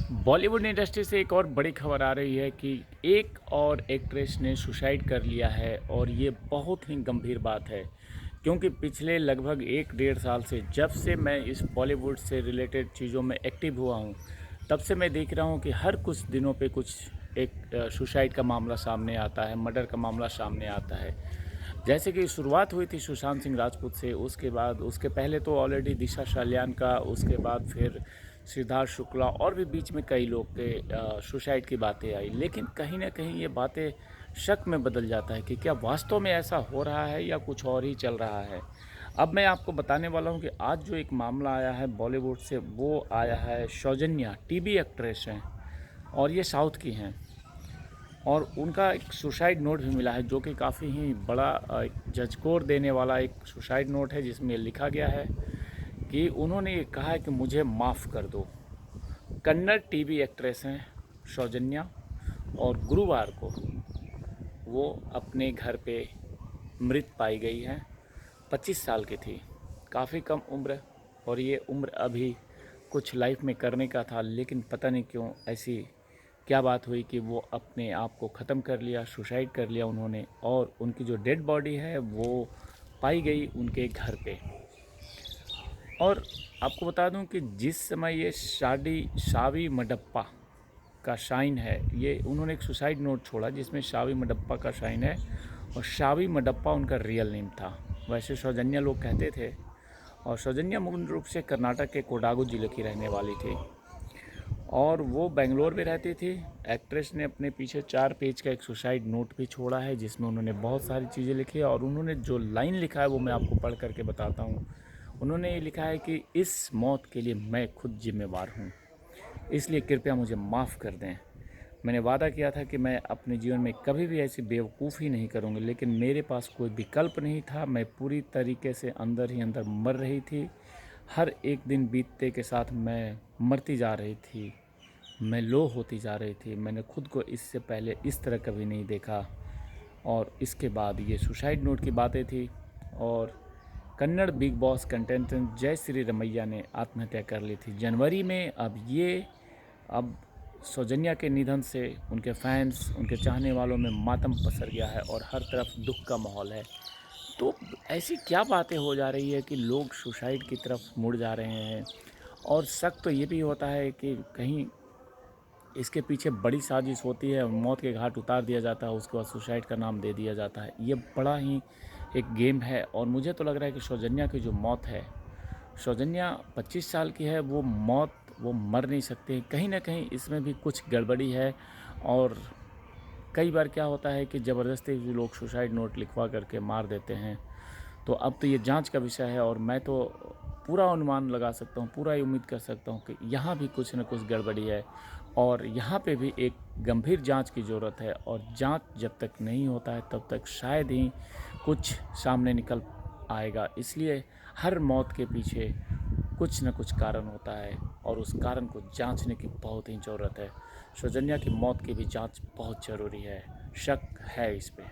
Bollywood industry से एक और बड़ी खबर आ रही है कि एक और एक्ट्रेस ने सुसाइड कर लिया है और ये बहुत ही गंभीर बात है क्योंकि पिछले लगभग 1 डेढ़ साल से जब से मैं इस बॉलीवुड से रिलेटेड चीज़ों में एक्टिव हुआ हूँ तब से मैं देख रहा हूँ कि हर कुछ दिनों पे कुछ एक सुसाइड का मामला सामने आता है, मर्डर का मामला सामने आता है। जैसे कि शुरुआत हुई थी सुशांत सिंह राजपूत से, उसके बाद उसके पहले तो ऑलरेडी दिशा सालियान का, उसके बाद फिर सिद्धार्थ शुक्ला और भी बीच में कई लोग के सुसाइड की बातें आई। लेकिन कहीं ना कहीं ये बातें शक में बदल जाता है कि क्या वास्तव में ऐसा हो रहा है या कुछ और ही चल रहा है। अब मैं आपको बताने वाला हूँ कि आज जो एक मामला आया है बॉलीवुड से, वो आया है सौजन्या, टीवी एक्ट्रेस हैं और ये साउथ की हैं। और उनका एक सुसाइड नोट भी मिला है जो कि काफ़ी ही बड़ा एक झंझोर देने वाला एक सुसाइड नोट है, जिसमें लिखा गया है कि उन्होंने ये कहा है कि मुझे माफ़ कर दो। कन्नड़ टीवी एक्ट्रेस हैं सौजन्या, और गुरुवार को वो अपने घर पे मृत पाई गई हैं। 25 साल की थी, काफ़ी कम उम्र। और ये उम्र अभी कुछ लाइफ में करने का था, लेकिन पता नहीं क्यों ऐसी क्या बात हुई कि वो अपने आप को ख़त्म कर लिया, सुसाइड कर लिया उन्होंने। और उनकी जो डेड बॉडी है वो पाई गई उनके घर पे। और आपको बता दूं कि जिस समय ये शावी मडप्पा का शाइन है, ये उन्होंने एक सुसाइड नोट छोड़ा जिसमें शावी मडप्पा का शाइन है, और शावी मडप्पा उनका रियल नेम था। वैसे सौजन्या लोग कहते थे, और सौजन्या मूल रूप से कर्नाटक के कोडागु जिले की रहने वाली थी और वो बेंगलोर में रहती थी। एक्ट्रेस ने अपने पीछे 4 पेज का एक सुसाइड नोट भी छोड़ा है जिसमें उन्होंने बहुत सारी चीज़ें लिखी है, और उन्होंने जो लाइन लिखा है वो मैं आपको पढ़ करके बताता हूँ। उन्होंने ये लिखा है कि इस मौत के लिए मैं खुद जिम्मेवार हूँ, इसलिए कृपया मुझे माफ़ कर दें। मैंने वादा किया था कि मैं अपने जीवन में कभी भी ऐसी बेवकूफ़ी नहीं करूँगी, लेकिन मेरे पास कोई विकल्प नहीं था। मैं पूरी तरीके से अंदर ही अंदर मर रही थी। हर एक दिन बीतते के साथ मैं मरती जा रही थी, मैं लो होती जा रही थी। मैंने खुद को इससे पहले इस तरह कभी नहीं देखा। और इसके बाद ये सुसाइड नोट की बातें थी। और कन्नड़ बिग बॉस कंटेस्टेंट जय श्री रमैया ने आत्महत्या कर ली थी जनवरी में। अब सौजन्या के निधन से उनके फैंस, उनके चाहने वालों में मातम पसर गया है और हर तरफ दुख का माहौल है। तो ऐसी क्या बातें हो जा रही है कि लोग सुसाइड की तरफ मुड़ जा रहे हैं। और शक तो ये भी होता है कि कहीं इसके पीछे बड़ी साजिश होती है, मौत के घाट उतार दिया जाता है, उसके बाद सुसाइड का नाम दे दिया जाता है। ये बड़ा ही एक गेम है। और मुझे तो लग रहा है कि सौजन्या की जो मौत है, सौजन्या 25 साल की है, वो मर नहीं सकती। कहीं ना कहीं इसमें भी कुछ गड़बड़ी है। और कई बार क्या होता है कि ज़बरदस्ती भी लोग सुसाइड नोट लिखवा करके मार देते हैं। तो अब तो ये जांच का विषय है, और मैं तो पूरा अनुमान लगा सकता हूँ, पूरा उम्मीद कर सकता हूँ कि यहाँ भी कुछ न कुछ गड़बड़ी है, और यहाँ पे भी एक गंभीर जांच की ज़रूरत है। और जांच जब तक नहीं होता है तब तक शायद ही कुछ सामने निकल आएगा। इसलिए हर मौत के पीछे कुछ न कुछ कारण होता है, और उस कारण को जांचने की बहुत ही ज़रूरत है। सौजन्या की मौत की भी जांच बहुत ज़रूरी है। शक है इस पे।